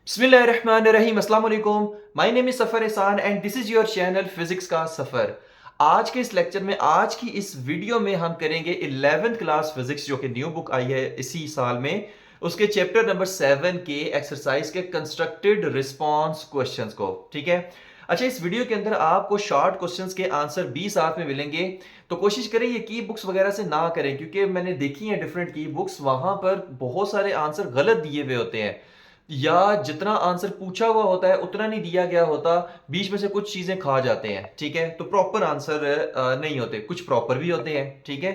बिस्मिल्लाहिर्रहमानिर्रहीम अस्सलाम वालेकुम। माय नेम इज सफ़र एहसान and this is your channel physics का सफ़र। आज के इस लेक्चर में, आज की इस वीडियो में हम करेंगे 11th क्लास फिजिक्स जो कि न्यू बुक आई है इसी साल में, उसके चैप्टर नंबर 7 के एक्सरसाइज के कंस्ट्रक्टेड रिस्पॉन्स क्वेश्चंस को। ठीक है। अच्छा, इस वीडियो के अंदर आपको शॉर्ट क्वेश्चंस के आंसर भी साथ में मिलेंगे, तो कोशिश करें ये की बुक्स वगैरह से ना करें, क्योंकि मैंने देखी है डिफरेंट की बुक्स, वहां पर बहुत सारे आंसर गलत दिए हुए होते हैं, या जितना आंसर पूछा हुआ होता है उतना नहीं दिया गया होता, बीच में से कुछ चीजें खा जाते हैं। ठीक है, तो प्रॉपर आंसर नहीं होते, कुछ प्रॉपर भी होते हैं। ठीक है,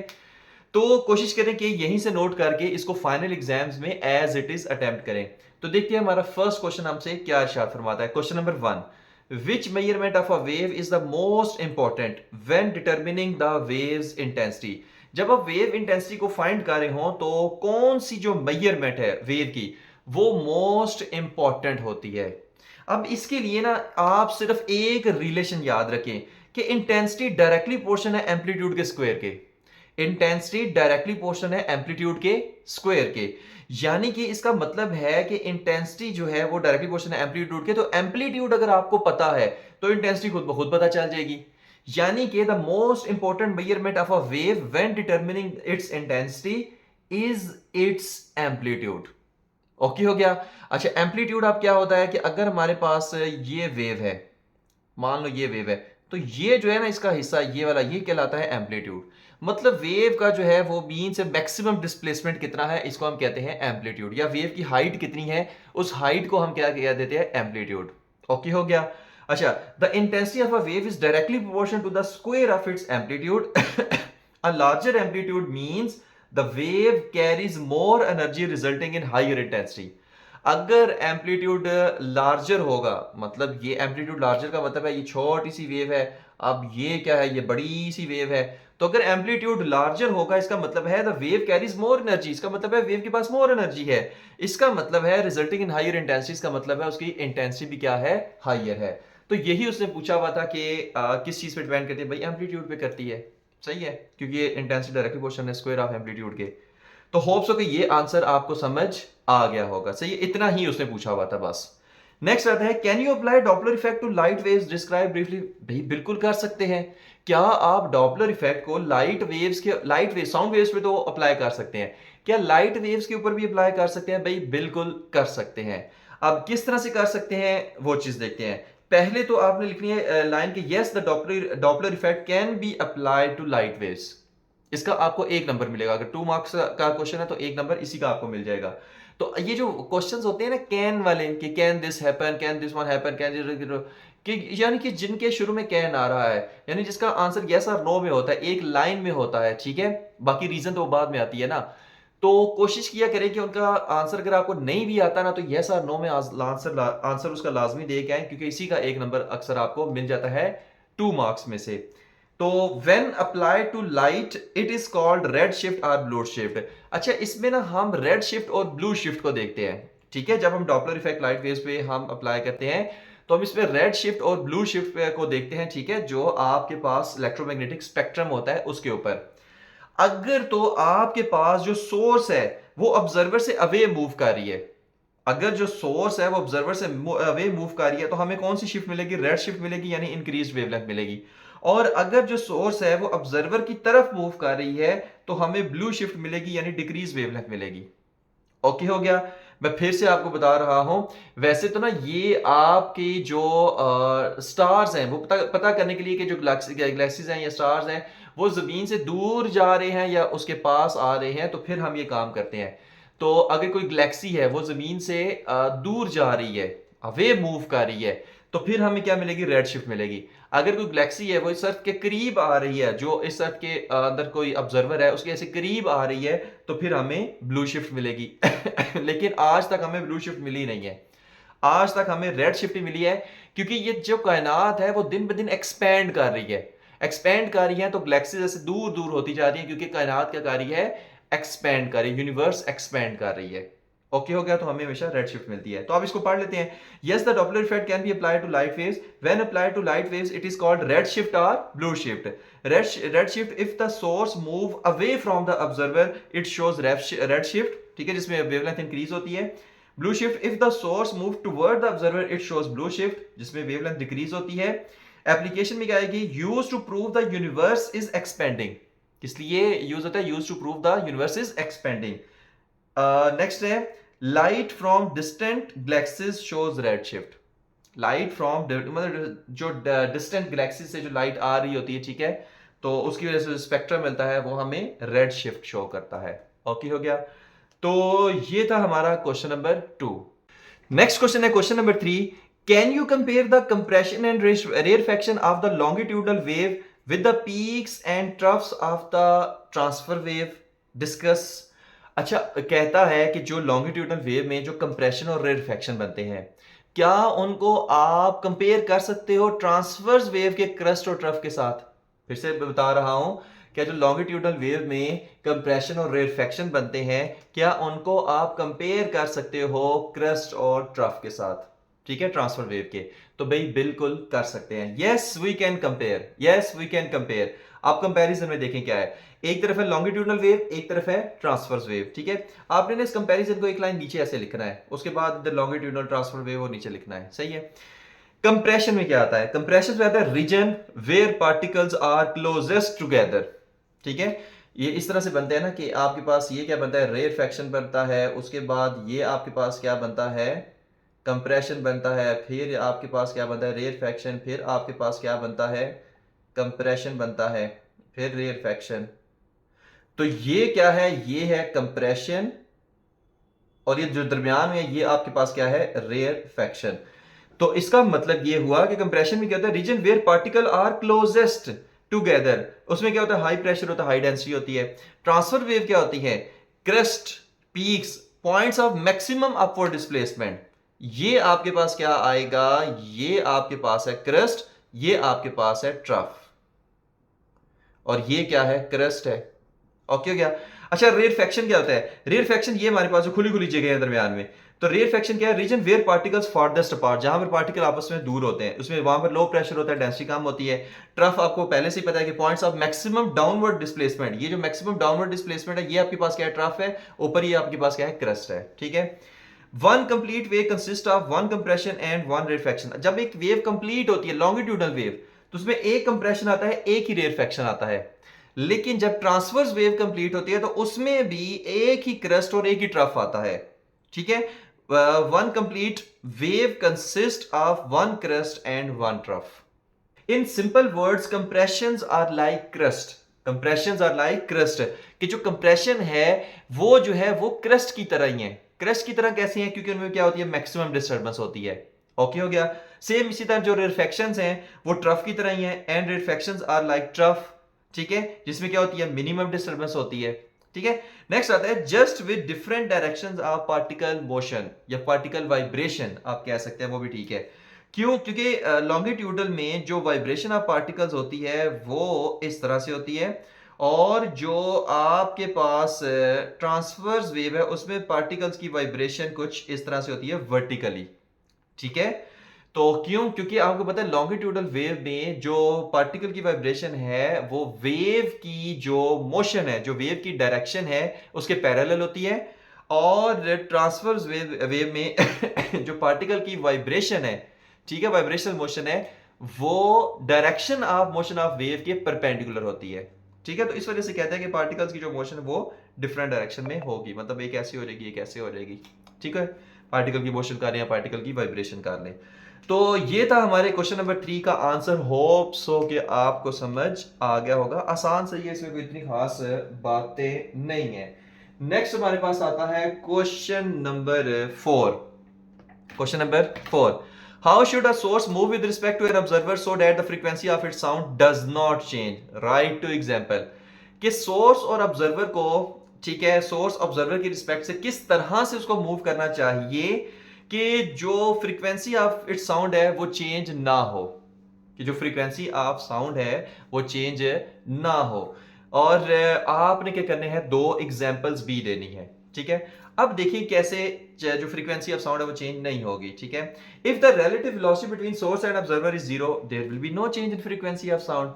तो कोशिश करें कि यहीं से नोट करके इसको फाइनल एग्जाम्स में एज इट इज अटेम्प्ट करें। तो देखते हैं हमारा फर्स्ट क्वेश्चन हमसे क्या इरशाद फरमाता है। Question number 1, which measurement of a wave is the most important when determining the waves intensity. जब आप वेव इंटेंसिटी को फाइंड कर रहे हो तो कौन सी जो मेजरमेंट है वेव की वो मोस्ट इंपॉर्टेंट होती है। अब इसके लिए ना आप सिर्फ एक रिलेशन याद रखें कि इंटेंसिटी डायरेक्टली पोर्शन है एम्पलीट्यूड के स्क्वायर के। इंटेंसिटी डायरेक्टली पोर्शन है एम्पलीट्यूड के स्क्वायर के, यानी कि इसका मतलब है कि इंटेंसिटी जो है वो डायरेक्टली पोर्शन है एम्पलीट्यूड के, तो एम्पलीट्यूड अगर आपको पता है तो इंटेंसिटी खुद ब खुद पता चल जाएगी। यानी कि the most important measurement of a wave when determining it's intensity is it's amplitude. Okay हो गया। अच्छा, एम्पलीट्यूड आप क्या होता है कि अगर हमारे पास ये वेव है, मान लो ये वेव है, तो ये जो है ना इसका हिस्सा ये वाला ये कहलाता है एम्पलीट्यूड। मतलब वेव का जो है वो बीन से मैक्सिमम डिस्प्लेसमेंट कितना है इसको हम कहते हैं एम्पलीट्यूड, या वेव की हाइट कितनी है उस हाइट को हम क्या कह देते हैं एम्पलीट्यूड। ओके हो गया। अच्छा, the intensity of a wave is directly proportional to the square of its amplitude. A larger amplitude means the wave carries more energy resulting in higher intensity. अगर एम्पलीट्यूड लार्जर होगा, मतलब ये amplitude larger का मतलब है ये छोटी सी wave है, अब ये क्या है, ये बड़ी सी वेव है, तो अगर एम्पलीट्यूड लार्जर होगा इसका मतलब है the wave carries more energy, इसका मतलब है वेव के पास मोर एनर्जी है। इसका मतलब है रिजल्टिंग इन हायर इंटेंसिटी, इसका मतलब है उसकी इंटेंसिटी भी क्या है, हायर है। तो यही उसने पूछा हुआ था कि किस चीज पे डिपेंड करती है, भाई एम्पलीट्यूड पे करती है। सही है, क्योंकि ये इंटेंसिटी डायरेक्टली प्रोपोर्शनल है स्क्वायर ऑफ एम्पलीट्यूड के। तो होप्स हो कि ये आंसर आपको समझ आ गया होगा। सही है, इतना ही उसने पूछा हुआ था बस। नेक्स्ट आता है, can you apply Doppler effect to light waves describe briefly. भाई बिल्कुल कर सकते हैं। क्या आप डॉपलर इफेक्ट को लाइट वेव्स के, लाइट वेव साउंड वेव्स पे तो अप्लाई कर सकते हैं, क्या लाइट वेव्स के ऊपर भी अप्लाई कर सकते हैं? भाई बिल्कुल कर सकते हैं। अब किस तरह से कर सकते हैं वो चीज देखते हैं। पहले तो आपने लिखनी है लाइन के, yes the Doppler Doppler effect can be applied to light waves. इसका आपको 1 नंबर मिलेगा। अगर 2 मार्क्स का क्वेश्चन है तो 1 नंबर इसी का आपको मिल जाएगा। तो ये जो क्वेश्चंस होते हैं ना कैन वाले, कि can this happen, can this one happen, can, कि यानी कि जिनके शुरू में कैन आ रहा है, यानी जिसका आंसर यस और नो में होता है, एक लाइन में होता है। ठीक है, बाकी रीजन तो बाद में आती है ना। तो कोशिश किया करें कि उनका आंसर अगर आपको नहीं भी आता ना तो यस और नो में आंसर आंसर उसका लाजमी दे के आए, क्योंकि इसी का 1 नंबर अक्सर आपको मिल जाता है 2 मार्क्स में से। तो when applied to light it is called red shift और ब्लू शिफ्ट। अच्छा, इसमें ना हम रेड शिफ्ट और ब्लू शिफ्ट को देखते हैं। ठीक है, जब हम डॉपलर इफेक्ट लाइट वेव्स पे हम अप्लाई करते हैं तो हम इसमें रेड शिफ्ट और ब्लू शिफ्ट को देखते हैं। ठीक है, जो आपके पास इलेक्ट्रोमैग्नेटिक स्पेक्ट्रम होता है उसके ऊपर। अगर तो आपके पास जो सोर्स है वो ऑब्जर्वर से अवे मूव कर रही है, अगर जो सोर्स है वो ऑब्जर्वर से अवे मूव कर रही है तो हमें कौन सी शिफ्ट मिलेगी, रेड शिफ्ट मिलेगी, यानी इंक्रीज वेवलेंथ मिलेगी। और अगर जो सोर्स है वो ऑब्जर्वर की तरफ मूव कर रही है तो हमें ब्लू शिफ्ट मिलेगी, यानी डिक्रीज वेवलेंथ मिलेगी। ओके हो गया। मैं फिर से आपको बता रहा हूं, वैसे तो ना ये आपके जो स्टार्स हैं वो पता करने के लिए कि जो गैलेक्सीज हैं या स्टार्स हैं वो जमीन से दूर जा रहे हैं या उसके पास आ रहे हैं, तो फिर हम ये काम करते हैं। तो अगर कोई गैलेक्सी है वो जमीन से दूर जा रही है, अवे मूव कर रही है, तो फिर हमें क्या मिलेगी, रेड शिफ्ट मिलेगी। अगर कोई गैलेक्सी है वो इस अर्थ के करीब आ रही है, जो इस अर्थ के अंदर कोई ऑब्जर्वर है उसके ऐसे करीब आ रही है, तो फिर हमें ब्लू शिफ्ट मिलेगी। लेकिन आज तक हमें ब्लू शिफ्ट मिली नहीं है, आज तक हमें रेड शिफ्ट ही मिली है, क्योंकि ये जो कायनात है वो दिन ब दिन एक्सपैंड कर रही है। एक्सपैंड कर रही है तो गैलेक्सी जैसे दूर दूर होती जा रही है, क्योंकि कायनात क्या कर रही है, एक्सपैंड कर रही है, यूनिवर्स एक्सपैंड कर रही है। ओके हो गया, तो हमें हमेशा रेड शिफ्ट मिलती है। तो आप इसको पढ़ लेते हैं। Yes the Doppler effect can be applied to light waves, when applied to light waves it is called red shift और blue shift. Red shift if the source move away from the observer it shows red shift. ठीक है, जिसमें wavelength increase होती है। Blue shift, if the source move toward the observer it shows blue shift, जिसमें wavelength decrease होती है। Application में क्या आएगी, use to prove the universe is expanding, किस लिए यूज होता है, use to prove the universe is expanding. Next है light from distant galaxies shows red shift, light from मतलब जो डिस्टेंट गैलेक्सीज से जो लाइट आ रही होती है, ठीक है, तो उसकी वजह से स्पेक्ट्रम मिलता है वो हमें रेड शिफ्ट शो करता है। ओके हो गया, तो ये था हमारा क्वेश्चन नंबर 2। नेक्स्ट क्वेश्चन है question number 3, can you compare the compression and rarefaction of the longitudinal wave with the peaks and troughs of the transfer wave, discuss. अच्छा, कहता है कि जो लॉन्गिट्यूडनल वेव में जो कंप्रेशन और रेयरफेक्शन बनते हैं, क्या उनको आप कंपेयर कर सकते हो ट्रांसवर्स वेव के क्रस्ट और ट्रफ के साथ? फिर से बता रहा हूं, क्या जो लॉन्गिट्यूडनल वेव में कंप्रेशन और रेयरफेक्शन बनते हैं, क्या उनको आप कंपेयर कर सकते हो क्रस्ट और ट्रफ के साथ, ठीक है, ट्रांसफर वेव के? तो भाई बिल्कुल कर सकते हैं, yes we can compare, yes we can compare. आप कंपैरिजन में देखें क्या है, एक तरफ है लॉन्गिट्यूडनल वेव, एक तरफ है ट्रांसवर्स वेव, ठीक है। आपने ना इस कंपैरिजन को एक लाइन नीचे ऐसे लिखना है, उसके बाद इधर लॉन्गिट्यूडनल ट्रांसफर वेव और नीचे लिखना है, सही है। कंप्रेशन में क्या आता है, कंप्रेशन में आता है region where particles are closest together, ठीक है। ये इस तरह से बनते हैं ना कि आपके पास ये क्या बनता है, रेयरफेक्शन बनता है, उसके बाद ये आपके पास क्या बनता है, कंप्रेशन बनता है, फिर आपके पास क्या बनता है, रेयरफेक्शन, फिर आपके पास क्या बनता है, कंप्रेशन बनता है, फिर रेयरफेक्शन। तो ये क्या है, ये है कंप्रेशन, और ये जो दरमियान में ये आपके पास क्या है, रेयरफेक्शन। तो इसका मतलब ये हुआ कि कंप्रेशन में क्या होता है, region where particle are closest together, उसमें क्या होता है, हाई प्रेशर होता है, हाई डेंसिटी होती है। ट्रांसफर वेव क्या होती है, crest, peaks, points of maximum upward displacement. ये आपके पास क्या आएगा, ये आपके पास है क्रेस्ट, ये आपके पास है ट्रफ, और ये क्या है, क्रेस्ट है। ओके हो गया। अच्छा, रेयरफेक्शन क्या होता है, रेयरफेक्शन ये हमारे पास जो खुली खुली जगह है दरमियान में, तो रेयरफेक्शन क्या है, region where particles farthest apart, जहां पर पार्टिकल आपस में दूर होते हैं, उसमें वहां पर लो प्रेशर होता है, डेंसिटी कम होती है। ट्रफ आपको पहले से ही पता है कि points of maximum downward displacement, ये जो मैक्सिमम डाउनवर्ड डिस्प्लेसमेंट है, ये आपके पास क्या है, ट्रफ है, ऊपर ये आपके पास क्या है, क्रस्ट है, ठीक है। One complete wave consist of one compression and one rarefaction. जब एक वेव कंप्लीट होती है लॉन्गिट्यूडनल वेव, तो उसमें एक कंप्रेशन आता है, एक ही रेयरफेक्शन आता है। लेकिन जब ट्रांसवर्स वेव कंप्लीट होती है तो उसमें भी एक ही क्रस्ट और एक ही ट्रफ आता है, ठीक है। One complete wave consist of one crest and one trough. In simple words, compressions are like crest, compressions are like crest, कि जो कंप्रेशन है वो जो है वो क्रस्ट की तरह ही है। क्रस्ट की तरह कैसी है, क्योंकि उनमें क्या होती है, मैक्सिमम डिस्टर्बेंस होती है। ओके हो गया। सेम इसी तरह जो रेयरफेक्शंस हैं वो ट्रफ की तरह ही है, एंड रेयरफेक्शंस आर लाइक ट्रफ, ठीक है, जिसमें क्या होती है, मिनिमम डिस्टर्बेंस होती है, ठीक है। नेक्स्ट आता है just with different directions of particle motion या पार्टिकल वाइब्रेशन, आप कह सकते हैं, वो भी ठीक है। क्यों, क्योंकि लॉन्गिट्यूडल में जो वाइब्रेशन ऑफ पार्टिकल्स होती है वो इस तरह से होती है, और जो आपके पास ट्रांसवर्स वेव है उसमें पार्टिकल्स की वाइब्रेशन कुछ इस तरह से होती है, वर्टिकली, ठीक है। तो क्यों, क्योंकि आपको पता है लॉन्गिट्यूडल वेव में जो पार्टिकल की वाइब्रेशन है वो वेव की जो मोशन है, जो वेव की डायरेक्शन है उसके पैरेलल होती है, और ट्रांसवर्स वेव में जो पार्टिकल की वाइब्रेशन है, ठीक है, वाइब्रेशनल मोशन है, वो direction of motion of wave के परपेंडिकुलर होती है, ठीक है। तो इस वजह से कहते हैं कि पार्टिकल्स की जो मोशन है वो डिफरेंट डायरेक्शन में होगी, मतलब एक ऐसी हो जाएगी, एक ऐसे हो जाएगी, ठीक है। पार्टिकल की मोशन कर रहे हैं, पार्टिकल की वाइब्रेशन कर लें। तो ये था हमारे क्वेश्चन नंबर 3 का आंसर। होप सो कि आपको समझ आ गया होगा, आसान सही है, इसमें कोई इतनी खास बातें नहीं है। नेक्स्ट हमारे पास आता है question number 4। Question number 4, how should a source move with respect to an observer so that the frequency of its sound does not change, write two example. कि सोर्स और ऑब्जर्वर को, ठीक है, सोर्स ऑब्जर्वर की respect से किस तरह से उसको मूव करना चाहिए कि जो फ्रीक्वेंसी ऑफ इट्स साउंड है वो चेंज ना हो, कि जो फ्रीक्वेंसी ऑफ साउंड है वो चेंज ना हो। और आपने क्या करने हैं, दो एग्जांपल्स भी देनी है, ठीक है। अब देखिए कैसे जो फ्रीक्वेंसी ऑफ साउंड है वो चेंज नहीं होगी, ठीक है। If the relative velocity between source and observer is zero, there will be no change in frequency of sound.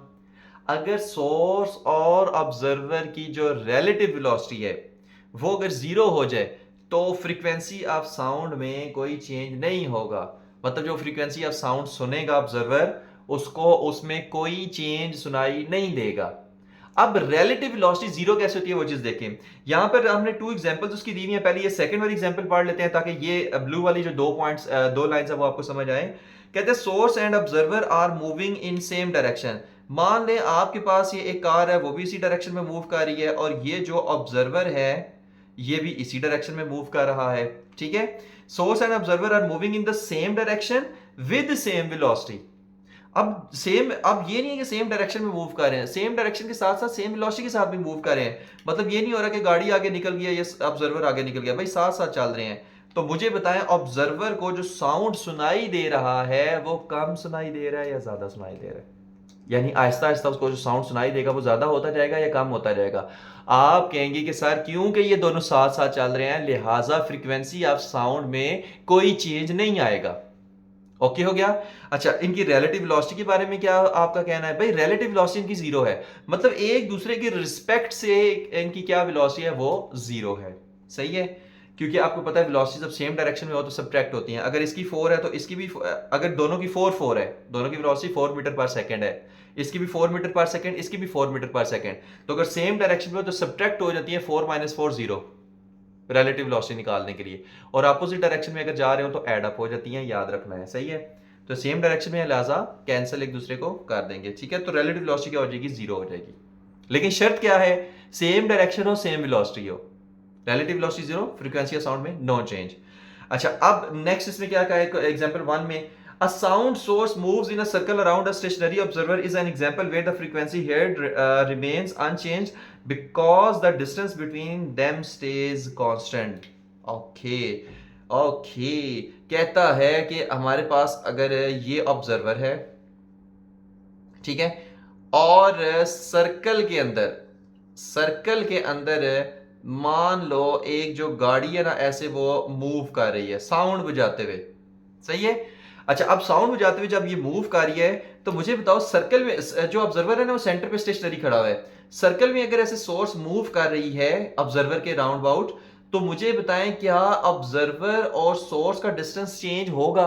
अगर सोर्स और ऑब्जर्वर की जो रिलेटिव वेलोसिटी है वो अगर जीरो हो जाए तो फ्रीक्वेंसी ऑफ साउंड में कोई चेंज नहीं होगा। मतलब जो फ्रीक्वेंसी ऑफ साउंड सुनेगा ऑब्जर्वर, उसको उसमें कोई चेंज सुनाई नहीं देगा। अब रिलेटिव वेलोसिटी जीरो कैसे होती है वो चीज देखें। यहां पर हमने टू एग्जांपल्स उसकी दी हुई है। पहले ये सेकंड वाली एग्जांपल पढ़ लेते हैं ताकि ये ब्लू वाली जो दो पॉइंट्स दो लाइंस है वो आपको समझ आए। कहते हैं source and observer are moving in same direction. मान लें आपके पास ये एक कार है, वो भी इसी डायरेक्शन में मूव कर रही है, और ये जो ऑब्जर्वर है ये भी इसी डायरेक्शन में मूव कर रहा है। ठीक है, source and observer are moving in the same direction with same velocity. अब ये नहीं है कि सेम डायरेक्शन में मूव कर रहे हैं, सेम डायरेक्शन के साथ साथ सेम वेलोसिटी के साथ भी मूव कर रहे हैं। मतलब ये नहीं हो रहा कि गाड़ी आगे निकल गया या ऑब्जर्वर आगे निकल गया, भाई साथ साथ चल रहे हैं। तो मुझे बताएं ऑब्जर्वर को जो साउंड सुनाई दे रहा है वो कम सुनाई दे रहा है या ज्यादा सुनाई दे रहा है? यानी आहिस्ता आहिस्ता उसको जो साउंड सुनाई देगा वो ज्यादा होता जाएगा या कम होता जाएगा? आप कहेंगे कि सर क्योंकि ये दोनों साथ साथ चल रहे हैं लिहाजा फ्रीक्वेंसी ऑफ साउंड में कोई चेंज नहीं आएगा। ओके हो गया। अच्छा, इनकी रिलेटिव वेलोसिटी के बारे में क्या आपका कहना है? भाई रिलेटिव वेलोसिटी इनकी जीरो है, मतलब एक दूसरे की रिस्पेक्ट से इनकी क्या वेलोसिटी है वो जीरो है। सही है, क्योंकि आपको पता है वेलोसिटी जब सेम डायरेक्शन में हो तो सब्ट्रैक्ट होती हैं। अगर इसकी 4 है तो इसकी भी, अगर दोनों की 4 है, दोनों की वेलोसिटी 4 मीटर पर सेकंड है, इसकी भी 4 मीटर पर सेकंड, इसकी भी 4 मीटर पर सेकंड, तो अगर सेम डायरेक्शन में हो तो सब्ट्रैक्ट हो जाती है 4 - 4 0 रिलेटिव वेलोसिटी निकालने के लिए, और अपोजिट डायरेक्शन में अगर जा रहे हो तो एड अप हो जाती हैं, याद रखना है। सही है, तो सेम डायरेक्शन में लिहाजा कैंसिल एक दूसरे को कर देंगे। ठीक है, तो रिलेटिव वेलोसिटी क्या हो जाएगी? जीरो हो जाएगी। लेकिन शर्त क्या है? सेम डायरेक्शन हो, सेम वेलोसिटी हो। Relative velocity zero, frequency of sound में नो चेंज। अच्छा, अब नेक्स्ट इसमें क्या कहा है एग्जांपल 1 में, a sound source moves in a circle around a stationary observer is an example where the frequency heard remains unchanged because the distance between them stays constant. Okay, okay, कहता है कि हमारे पास अगर ये ऑब्जर्वर है, ठीक है, और सर्कल के अंदर मान लो एक जो गाड़ी है ना, ऐसे वो मूव कर रही है साउंड बजाते हुए। सही है। अच्छा, अब साउंड बजाते हुए जब ये मूव कर रही है तो मुझे बताओ सर्कल में जो ऑब्जर्वर है ना वो सेंटर पे स्टेशनरी खड़ा हुआ है, सर्कल में अगर ऐसे सोर्स मूव कर रही है ऑब्जर्वर के राउंड अबाउट, तो मुझे बताएं क्या ऑब्जर्वर और सोर्स का डिस्टेंस चेंज होगा?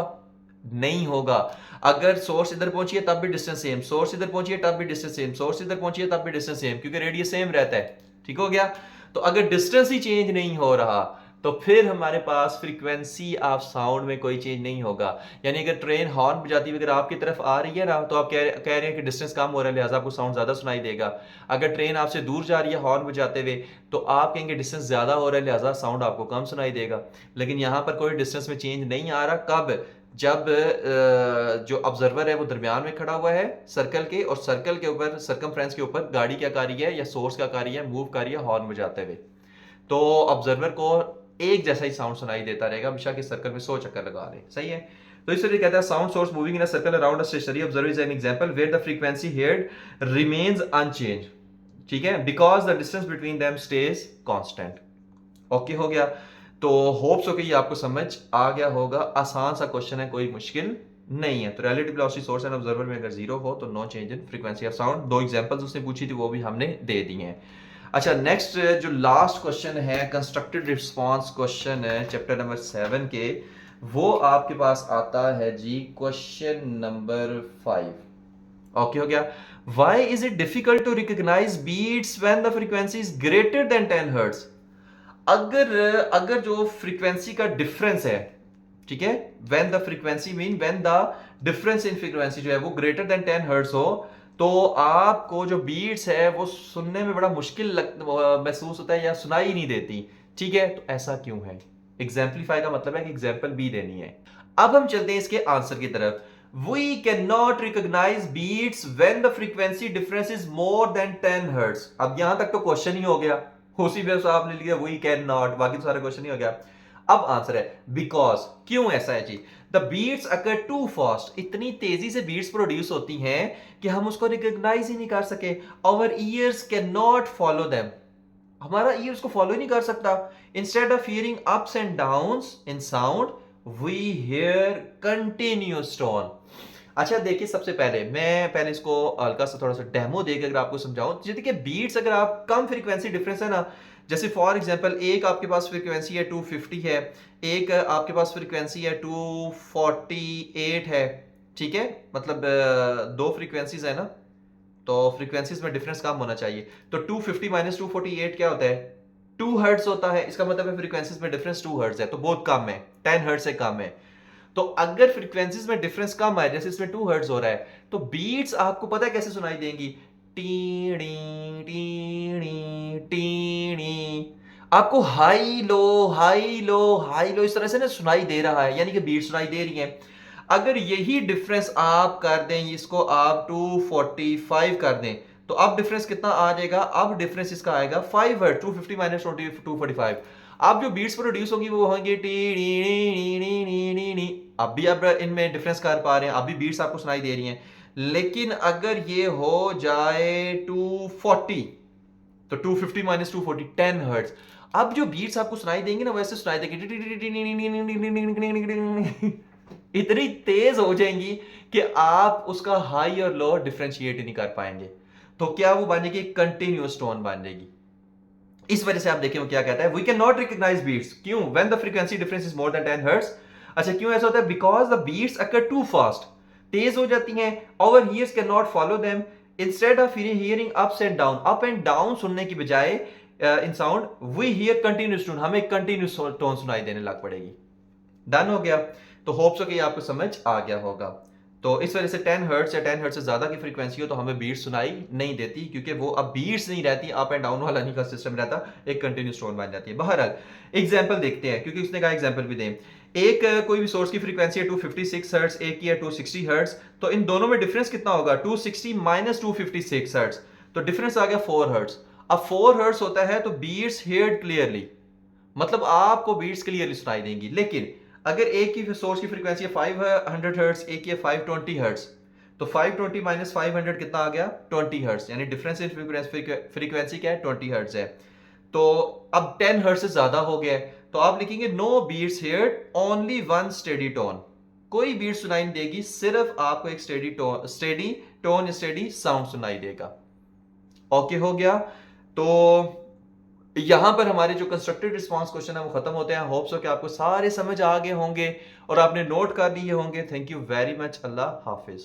नहीं होगा। अगर सोर्स इधर पहुंची है तब भी डिस्टेंस सेम, सोर्स इधर पहुंची है तब भी डिस्टेंस सेम, सोर्स इधर पहुंची है तब भी डिस्टेंस सेम, क्योंकि रेडियस सेम रहता है। ठीक हो गया। तो अगर डिस्टेंस ही चेंज नहीं हो रहा तो फिर हमारे पास फ्रीक्वेंसी ऑफ साउंड में कोई चेंज नहीं होगा। यानी अगर ट्रेन हॉर्न बजाती हुई अगर आपकी तरफ आ रही है ना, तो आप कह रहे हैं कि डिस्टेंस कम हो रहा है लिहाजा आपको साउंड ज्यादा सुनाई देगा। अगर ट्रेन आपसे दूर जा रही है हॉर्न बजाते हुए तो आप कहेंगे डिस्टेंस ज्यादा हो रहा है लिहाजा साउंड आपको कम सुनाई देगा। लेकिन यहां पर कोई डिस्टेंस में चेंज नहीं आ रहा। कब? जब जो ऑब्जर्वर है वो दरमियान में खड़ा हुआ है सर्कल के, और सर्कल के ऊपर सर्कमफ्रेंस के ऊपर गाड़ी क्या कर रही है या सोर्स क्या कर रही है? मूव कर रही है हॉर्न बजाते हुए। तो ऑब्जर्वर को एक जैसा ही साउंड सुनाई देता रहेगा बेशक इस सर्कल में 100 चक्कर लगा ले। सही है। तो इस तरह कहता है sound source moving in a circle around a stationary observer is an example where the frequency heard remains unchanged. ठीक है, because the distance between them stays constant. Okay हो गया। तो होप्स हो कि ये आपको समझ आ गया होगा। आसान सा क्वेश्चन है, कोई मुश्किल नहीं है। तो relative velocity source and observer में अगर जीरो हो तो no change in frequency of sound. दो एग्जांपल्स उसने पूछी थी वो भी हमने दे दी हैं। अच्छा, नेक्स्ट जो लास्ट क्वेश्चन है कंस्ट्रक्टेड रिस्पांस क्वेश्चन है चैप्टर नंबर 7 के, वो आपके पास आता है जी क्वेश्चन नंबर 5। ओके हो गया। Why is it difficult to recognise beats when the frequency is greater than 10 hertz? अगर जो फ्रीक्वेंसी का डिफरेंस है, ठीक है, when the frequency mean when the difference in frequency जो है वो ग्रेटर देन 10 हर्ट्ज हो, तो आपको जो बीट्स है वो सुनने में बड़ा मुश्किल महसूस होता है या सुनाई नहीं देती। ठीक है, तो ऐसा क्यों है? एग्जाम्पलीफाई का मतलब है कि एग्जाम्पल भी देनी है। अब हम चलते हैं इसके आंसर की तरफ। We can not recognise beats when the frequency difference is more than 10 hertz. अब यहां तक तो क्वेश्चन ही हो गया, उसी पे तो आपने लिखा वी कैन नॉट, बाकी तो सारा क्वेश्चन ही हो गया। अब आंसर है बिकॉज। क्यों ऐसा है जी? The beats occur too fast, इतनी तेजी से बीट्स प्रोड्यूस होती हैं कि हम उसको रिकॉग्नाइज ही नहीं कर सके। Our ears can not follow them, हमारा ईयर उसको फॉलो ही नहीं कर सकता। Instead of hearing ups and downs in sound we hear continuous tone. अच्छा देखिए, सबसे पहले मैं इसको हल्का सा थोड़ा सा डेमो देकर अगर आपको समझाऊं, देखिए बीट्स अगर आप कम फ्रीक्वेंसी डिफरेंस है ना, जैसे फॉर एग्जांपल एक आपके पास फ्रीक्वेंसी है 250 है, एक आपके पास फ्रीक्वेंसी है 248 है, ठीक है, मतलब दो फ्रीक्वेंसीज है ना, तो फ्रीक्वेंसीज में डिफरेंस कम होना चाहिए। तो 250 माइनस 248 क्या होता है, 2 हर्ट्ज होता है। इसका मतलब है फ्रीक्वेंसीज में डिफरेंस 2 हर्ट्ज है, तो बहुत कम है, 10 हर्ट्ज से कम है। तो अगर फ्रीक्वेंसीज में डिफरेंस कम आए, जैसे इसमें 2 हर्ट्ज हो रहा है, तो बीट्स आपको पता है कैसे सुनाई देंगी, टीणी टीणी टीणी। आपको high low high low high low इस तरह से ना सुनाई दे रहा है, यानी कि बीट सुनाई दे रही है। अगर यही डिफरेंस आप कर दें, इसको आप 245 कर दें, तो अब डिफरेंस कितना आ जाएगा, अब डिफरेंस इसका आएगा 5 हर्ट्ज, 250 माइनस 245। अब जो बीट्स प्रोड्यूस होंगी वो होंगी टी नी नी नी नी नी। अब भी अब इनमें डिफरेंस कर पा रहे हैं, अभी बीट्स आपको सुनाई दे रही हैं। लेकिन अगर ये हो जाए 240, तो 250 माइनस 240 10 हर्ट्ज। अब जो बीट्स आपको सुनाई देंगे ना वैसे सुनाई देंगे, इतनी तेज हो जाएंगी कि आप उसका हाई और लो डिफरेंशिएट ही नहीं कर पाएंगे। तो क्या वो बनेगी, कंटिन्यूअस टोन बन जाएगी। इस वजह से आप देखिए वो क्या कहता है, we can not recognise beats, क्यों, when the frequency difference is more than 10 hertz. अच्छा, क्यों ऐसा होता है, because the beats occur too fast, तेज हो जाती हैं, our ears can not follow them, instead of hearing ups and down, up and down सुनने की बजाय in sound we hear continuous tone, हमें कंटिन्यूस टोन सुनाई देने लग पड़ेगी। डन हो गया। तो होप्स हो कि आपको समझ आ गया होगा। तो इस वजह से 10 हर्ट्ज या 10 हर्ट्ज से ज्यादा की फ्रीक्वेंसी हो तो हमें बीट्स सुनाई नहीं देती, क्योंकि वो अब बीट्स नहीं रहती, अप एंड डाउन वाला नहीं का सिस्टम रहता, एक कंटिन्यूस टोन बन जाती है। बहरहाल एग्जांपल देखते हैं, क्योंकि उसने कहा एग्जांपल भी दें। एक कोई भी सोर्स की फ्रीक्वेंसी है 256 हर्ट्ज, एक की है 260 हर्ट्ज, तो इन दोनों में डिफरेंस कितना होगा, 260 माइनस 256 हर्ट्ज, तो डिफरेंस आ गया 4 हर्ट्ज। अब 4 हर्ट्ज होता है तो बीट्स हेयर्ड क्लियरली, मतलब आपको बीट्स क्लियरली सुनाई देंगी। लेकिन अगर एक की सोर्स की फ्रीक्वेंसी है 500 हर्ट्ज, एक की है 520 हर्ट्ज, तो 520 माइनस 500 कितना आ गया, 20 हर्ट्ज, यानी डिफरेंस इन फ्रीक्वेंसी क्या है, 20 हर्ट्ज है। तो अब 10 हर्ट्ज से ज्यादा हो गया, तो आप लिखेंगे no beats heard, only one steady tone, कोई बीट सुनाई नहीं देगी, सिर्फ आपको एक स्टेडी टोन स्टेडी साउंड सुनाई देगा। ओके हो गया। तो यहां पर हमारे जो कंस्ट्रक्टेड रिस्पांस क्वेश्चन है वो खत्म होते हैं। होप्स हो कि आपको सारे समझ आ गए होंगे और आपने नोट कर लिए होंगे। Thank you very much. Allah Hafiz.